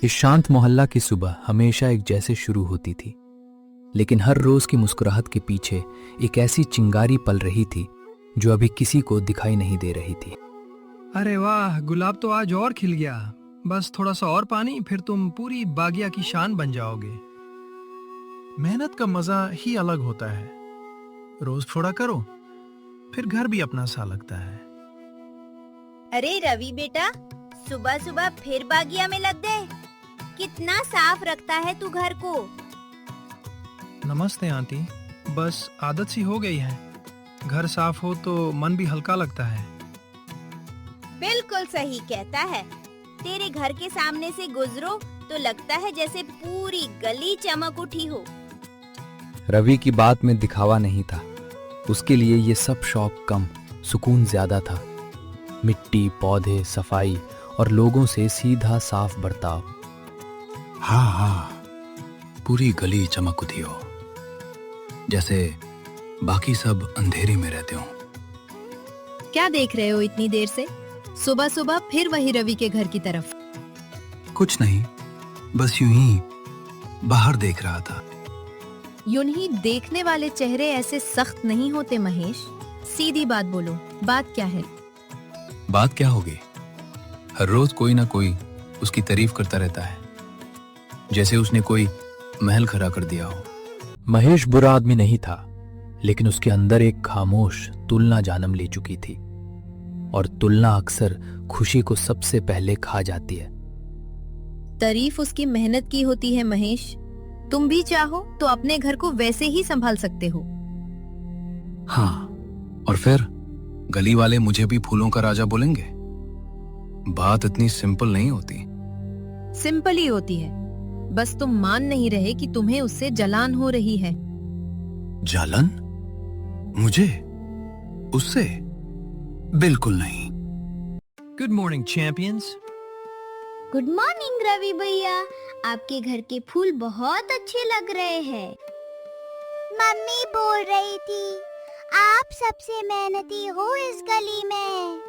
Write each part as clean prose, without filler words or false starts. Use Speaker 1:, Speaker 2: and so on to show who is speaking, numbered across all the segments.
Speaker 1: इस शांत मोहल्ला की सुबह हमेशा एक जैसे शुरू होती थी, लेकिन हर रोज की मुस्कुराहट के पीछे एक ऐसी चिंगारी पल रही थी जो अभी किसी को दिखाई नहीं दे रही थी।
Speaker 2: अरे वाह, गुलाब तो आज और खिल गया। बस थोड़ा सा और पानी, फिर तुम पूरी बागिया की शान बन जाओगे।
Speaker 3: मेहनत का मजा ही अलग होता है। रोज थोड़ा करो, फिर घर भी अपना सा लगता है।
Speaker 4: अरे रवि बेटा, सुबह सुबह फिर बागिया में लग गए। कितना साफ रखता है तू घर को।
Speaker 2: नमस्ते आंटी, बस आदत सी हो गई है। घर साफ हो तो मन भी हल्का लगता है।
Speaker 4: बिल्कुल सही कहता है। तेरे घर के सामने से गुजरो तो लगता है जैसे पूरी गली चमक उठी हो।
Speaker 1: रवि की बात में दिखावा नहीं था। उसके लिए ये सब शौक कम, सुकून ज्यादा था। मिट्टी, पौधे, सफाई और लोगों से सीधा साफ बर्ताव।
Speaker 5: हाँ, पूरी गली चमक उठी हो, जैसे बाकी सब अंधेरे में रहते हो।
Speaker 6: क्या देख रहे हो इतनी देर से? सुबह सुबह फिर वही रवि के घर की तरफ।
Speaker 5: कुछ नहीं, बस यूं ही बाहर देख रहा था।
Speaker 6: यूं ही देखने वाले चेहरे ऐसे सख्त नहीं होते महेश। सीधी बात बोलो, बात क्या है?
Speaker 5: बात क्या होगी? हर रोज कोई ना कोई उसकी तारीफ करता रहता है, जैसे उसने कोई महल खड़ा कर दिया हो।
Speaker 1: महेश बुरा आदमी नहीं था, लेकिन उसके अंदर एक खामोश तुलना जन्म ले चुकी थी, और तुलना अक्सर खुशी को सबसे पहले खा जाती है।
Speaker 6: तारीफ उसकी मेहनत की होती है महेश। तुम भी चाहो तो अपने घर को वैसे ही संभाल सकते हो।
Speaker 5: हाँ, और फिर गली वाले मुझे भी फूलों का राजा बोलेंगे। बात इतनी सिंपल नहीं होती।
Speaker 6: सिंपल ही होती है, बस तुम मान नहीं रहे कि तुम्हें उससे जलन हो रही है।
Speaker 5: जलन? मुझे? उससे? बिल्कुल नहीं।
Speaker 2: Good morning champions.
Speaker 4: Good morning Ravi भैया, आपके घर के फूल बहुत अच्छे लग रहे हैं। मम्मी बोल रही थी आप सबसे मेहनती हो इस गली में।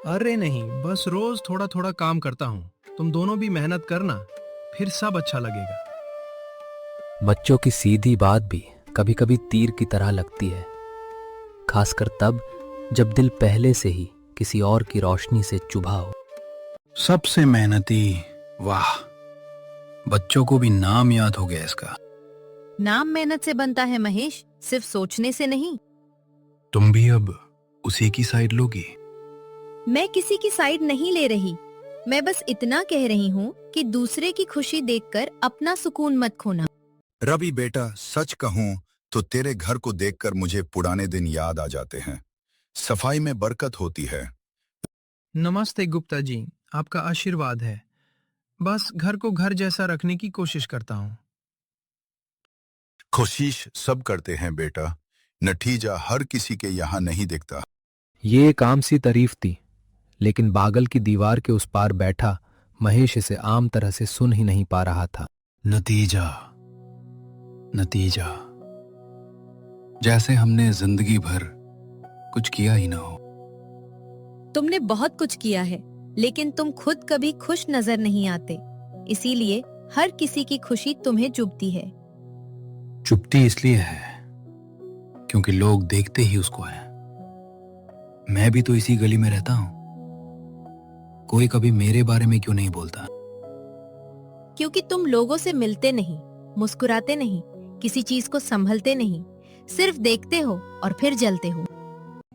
Speaker 2: अरे नहीं, बस रोज थोड़ा थोड़ा काम करता हूँ। तुम दोनों भी मेहनत करना, फिर सब अच्छा लगेगा।
Speaker 1: बच्चों की सीधी बात भी कभी कभी तीर की तरह लगती है, खासकर तब जब दिल पहले से ही किसी और की रोशनी से चुभा हो।
Speaker 5: सबसे मेहनती, वाह, बच्चों को भी नाम याद हो गया इसका।
Speaker 6: नाम मेहनत से बनता है महेश, सिर्फ सोचने से नहीं।
Speaker 5: तुम भी अब उसी की साइड लोगी?
Speaker 6: मैं किसी की साइड नहीं ले रही। मैं बस इतना कह रही हूँ कि दूसरे की खुशी देखकर अपना सुकून मत खोना।
Speaker 7: रवि बेटा, सच कहूं तो तेरे घर को देखकर मुझे पुराने दिन याद आ जाते हैं। सफाई में बरकत होती है।
Speaker 2: नमस्ते गुप्ता जी, आपका आशीर्वाद है। बस घर को घर जैसा रखने की कोशिश करता हूँ।
Speaker 7: कोशिश सब करते हैं बेटा, नतीजा हर किसी के यहाँ नहीं दिखता।
Speaker 1: ये एक आम सी तारीफ थी, लेकिन बागल की दीवार के उस पार बैठा महेश इसे आम तरह से सुन ही नहीं पा रहा था।
Speaker 5: नतीजा, नतीजा, जैसे हमने जिंदगी भर कुछ किया ही ना हो।
Speaker 6: तुमने बहुत कुछ किया है, लेकिन तुम खुद कभी खुश नजर नहीं आते। इसीलिए हर किसी की खुशी तुम्हें चुभती है।
Speaker 5: चुपती इसलिए है क्योंकि लोग देखते ही उसको है। मैं भी तो इसी गली में रहता हूं। कोई कभी मेरे बारे में क्यों नहीं बोलता?
Speaker 6: क्योंकि तुम लोगों से मिलते नहीं, मुस्कुराते नहीं, किसी चीज को संभलते नहीं, सिर्फ देखते हो और फिर जलते हो।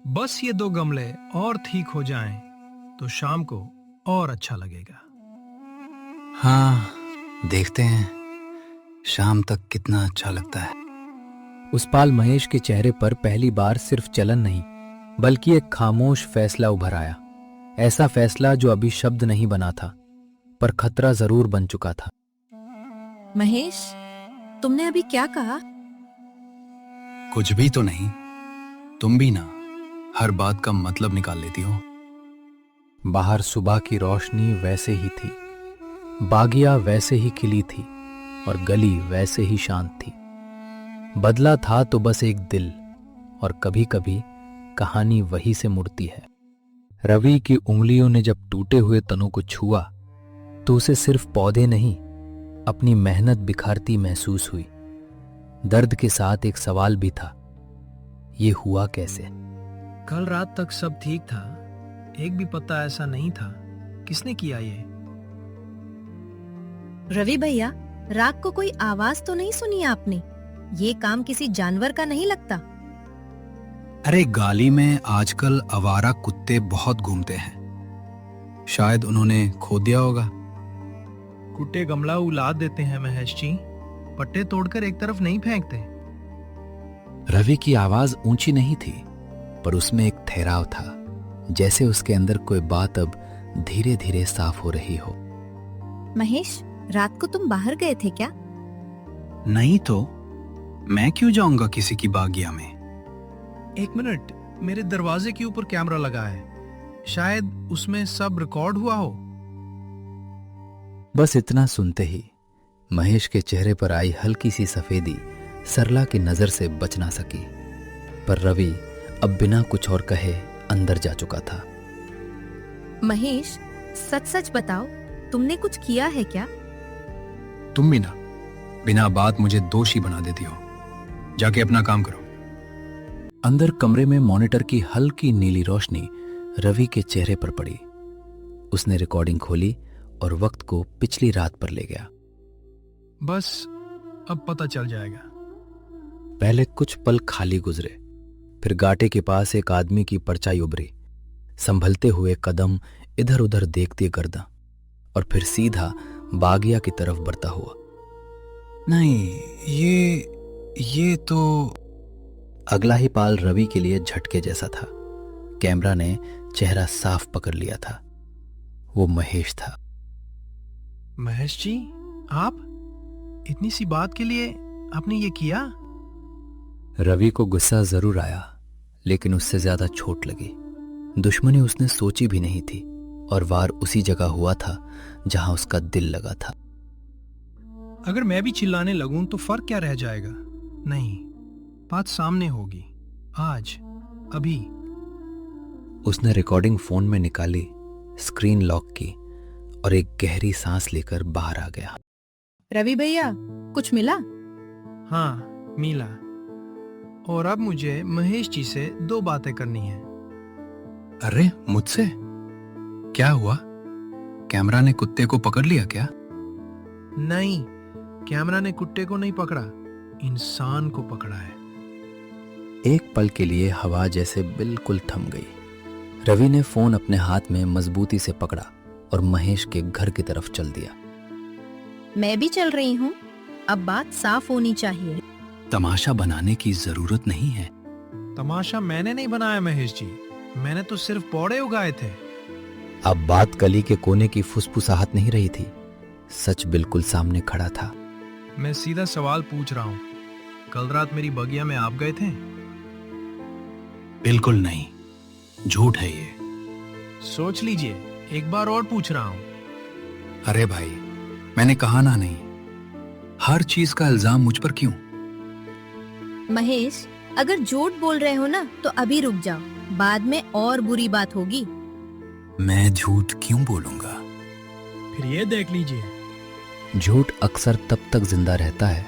Speaker 2: बस ये 2 गमले और ठीक हो जाएं, तो शाम को और अच्छा लगेगा।
Speaker 5: हाँ, देखते हैं शाम तक कितना अच्छा लगता है।
Speaker 1: उस पाल महेश के चेहरे पर पहली बार सिर्फ जलन नहीं, बल्कि एक खामोश फैसला उभर आया। ऐसा फैसला जो अभी शब्द नहीं बना था, पर खतरा जरूर बन चुका था।
Speaker 6: महेश, तुमने अभी क्या कहा?
Speaker 5: कुछ भी तो नहीं। तुम भी ना हर बात का मतलब निकाल लेती हो।
Speaker 1: बाहर सुबह की रोशनी वैसे ही थी, बागिया वैसे ही खिली थी, और गली वैसे ही शांत थी। बदला था तो बस एक दिल, और कभी कभी कहानी वही से मुड़ती है। रवि की उंगलियों ने जब टूटे हुए तनों को छुआ, तो उसे सिर्फ पौधे नहीं, अपनी मेहनत बिखारती महसूस हुई। दर्द के साथ एक सवाल भी था, ये हुआ कैसे?
Speaker 2: कल रात तक सब ठीक था, एक भी पत्ता ऐसा नहीं था। किसने किया ये?
Speaker 6: रवि भैया, रात को कोई आवाज तो नहीं सुनी आपने? ये काम किसी जानवर का नहीं लगता?
Speaker 5: अरे गाली में आजकल आवारा कुत्ते बहुत घूमते हैं, शायद उन्होंने खो दिया होगा।
Speaker 2: कुत्ते गमला उलाद देते हैं महेश जी, पट्टे तोड़कर एक तरफ नहीं फेंकते।
Speaker 1: रवि की आवाज ऊंची नहीं थी, पर उसमें एक ठहराव था, जैसे उसके अंदर कोई बात अब धीरे धीरे साफ हो रही हो।
Speaker 6: महेश, रात को तुम बाहर गए थे क्या?
Speaker 5: नहीं तो मैं क्यों जाऊंगा किसी की बागिया में?
Speaker 2: एक मिनट, मेरे दरवाजे के ऊपर कैमरा लगा है, शायद उसमें सब रिकॉर्ड हुआ हो।
Speaker 1: बस इतना सुनते ही महेश के चेहरे पर आई हल्की सी सफेदी सरला की नजर से बच ना सकी, पर रवि अब बिना कुछ और कहे अंदर जा चुका था।
Speaker 6: महेश, सच सच बताओ, तुमने कुछ किया है क्या?
Speaker 5: तुम भी ना बिना बात मुझे दोषी बना देती हो। जाके अपना काम करो।
Speaker 1: अंदर कमरे में मॉनिटर की हल्की नीली रोशनी रवि के चेहरे पर पड़ी। उसने रिकॉर्डिंग खोली और वक्त को पिछली रात पर ले गया।
Speaker 2: बस अब पता चल जाएगा।
Speaker 1: पहले कुछ पल खाली गुजरे, फिर गाटे के पास एक आदमी की परछाई उभरी, संभलते हुए कदम इधर उधर देखती गर्दन, और फिर सीधा बागिया की तरफ बढ़ता हुआ।
Speaker 5: नहीं, ये तो
Speaker 1: अगला ही पाल रवि के लिए झटके जैसा था। कैमरा ने चेहरा साफ पकड़ लिया था। वो महेश था।
Speaker 2: महेश जी, आप इतनी सी बात के लिए आपने ये किया?
Speaker 1: रवि को गुस्सा जरूर आया, लेकिन उससे ज्यादा चोट लगी। दुश्मनी उसने सोची भी नहीं थी, और वार उसी जगह हुआ था जहां उसका दिल लगा था।
Speaker 2: अगर मैं भी चिल्लाने लगूं तो फर्क क्या रह जाएगा? नहीं, बात सामने होगी, आज, अभी।
Speaker 1: उसने रिकॉर्डिंग फोन में निकाली, स्क्रीन लॉक की और एक गहरी सांस लेकर बाहर आ गया।
Speaker 6: रवि भैया, कुछ मिला?
Speaker 2: हाँ, मिला। और अब मुझे महेश जी से 2 बातें करनी है।
Speaker 5: अरे मुझसे क्या हुआ? कैमरा ने कुत्ते को पकड़ लिया क्या?
Speaker 2: नहीं, कैमरा ने कुत्ते को नहीं पकड़ा, इंसान को पकड़ा है।
Speaker 1: एक पल के लिए हवा जैसे बिल्कुल थम गई। रवि ने फोन अपने हाथ में मजबूती से पकड़ा और महेश के घर की तरफ चल दिया।
Speaker 6: मैं भी चल रही हूँ, अब बात साफ होनी चाहिए।
Speaker 5: तमाशा बनाने की जरूरत नहीं है।
Speaker 2: तमाशा मैंने नहीं बनाया महेश जी, मैंने तो सिर्फ पौधे उगाए थे।
Speaker 1: अब बात कली के कोने की फुसफुसाहट नहीं रही थी, सच बिल्कुल सामने खड़ा था।
Speaker 2: मैं सीधा सवाल पूछ रहा हूँ, कल रात मेरी बगिया में आप गए थे?
Speaker 5: बिल्कुल नहीं, झूठ है ये।
Speaker 2: सोच लीजिए, एक बार और पूछ रहा हूँ।
Speaker 5: अरे भाई, मैंने कहा ना नहीं। हर चीज का इल्जाम मुझ पर क्यों?
Speaker 6: महेश, अगर झूठ बोल रहे हो ना तो अभी रुक जाओ, बाद में और बुरी बात होगी।
Speaker 5: मैं झूठ क्यों बोलूंगा?
Speaker 2: फिर ये देख लीजिए।
Speaker 1: झूठ अक्सर तब तक जिंदा रहता है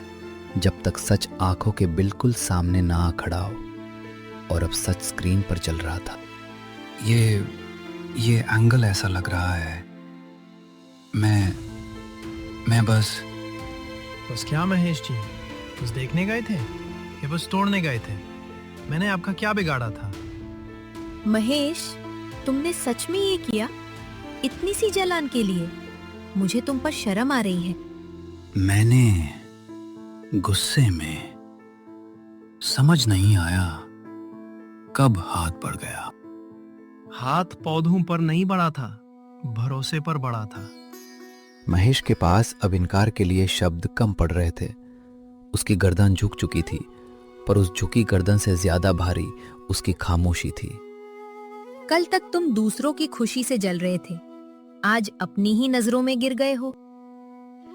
Speaker 1: जब तक सच आंखों के बिल्कुल सामने ना आ खड़ा हो, और अब सच स्क्रीन पर चल रहा था।
Speaker 5: ये एंगल ऐसा लग रहा है। मैं बस
Speaker 2: क्या महेश जी, बस देखने गए थे या बस तोड़ने गए थे? मैंने आपका क्या बिगाड़ा था?
Speaker 6: महेश, तुमने सच में ये किया? इतनी सी जलन के लिए? मुझे तुम पर शर्म आ रही है।
Speaker 5: मैंने गुस्से में, समझ नहीं आया कब हाथ बढ़ गया।
Speaker 2: हाथ पौधों पर नहीं बढ़ा था, भरोसे पर बढ़ा था।
Speaker 1: महेश के पास अब इनकार के लिए शब्द कम पड़ रहे थे। उसकी गर्दन झुक चुकी थी, पर उस झुकी गर्दन से ज्यादा भारी उसकी खामोशी थी।
Speaker 6: कल तक तुम दूसरों की खुशी से जल रहे थे, आज अपनी ही नजरों में गिर गए हो।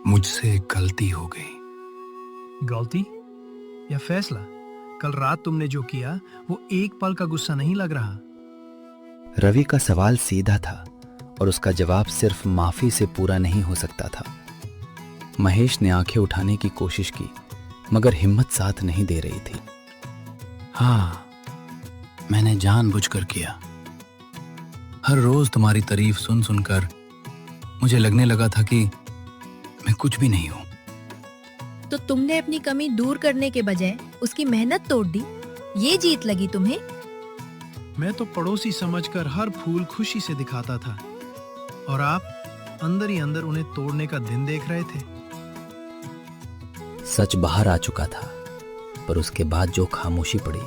Speaker 5: मुझसे गलती हो गई।
Speaker 2: गलती या फैसला? कल रात तुमने जो किया वो एक पल का गुस्सा नहीं लग रहा।
Speaker 1: रवि का सवाल सीधा था और उसका जवाब सिर्फ माफी से पूरा नहीं हो सकता था। महेश ने आंखें उठाने की कोशिश की, मगर हिम्मत साथ नहीं दे रही थी।
Speaker 5: हाँ, मैंने जानबूझकर किया। हर रोज तुम्हारी तारीफ सुन सुनकर मुझे लगने लगा था कि मैं कुछ भी नहीं हूं।
Speaker 6: तो तुमने अपनी कमी दूर करने के बजाय उसकी मेहनत तोड़ दी। ये जीत लगी तुम्हें?
Speaker 3: मैं तो पड़ोसी समझकर हर फूल खुशी से दिखाता था, और आप अंदर ही अंदर उन्हें तोड़ने का दिन देख रहे थे।
Speaker 1: सच बाहर आ चुका था, पर उसके बाद जो खामोशी पड़ी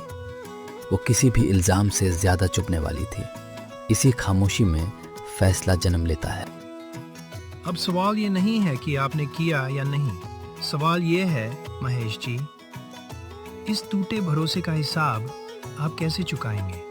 Speaker 1: वो किसी भी इल्जाम से ज्यादा चुभने वाली थी। इसी खामोशी में फैसला जन्म लेता है।
Speaker 3: अब सवाल ये नहीं है कि आपने किया या नहीं, सवाल ये है महेश जी, इस टूटे भरोसे का हिसाब आप कैसे चुकाएंगे?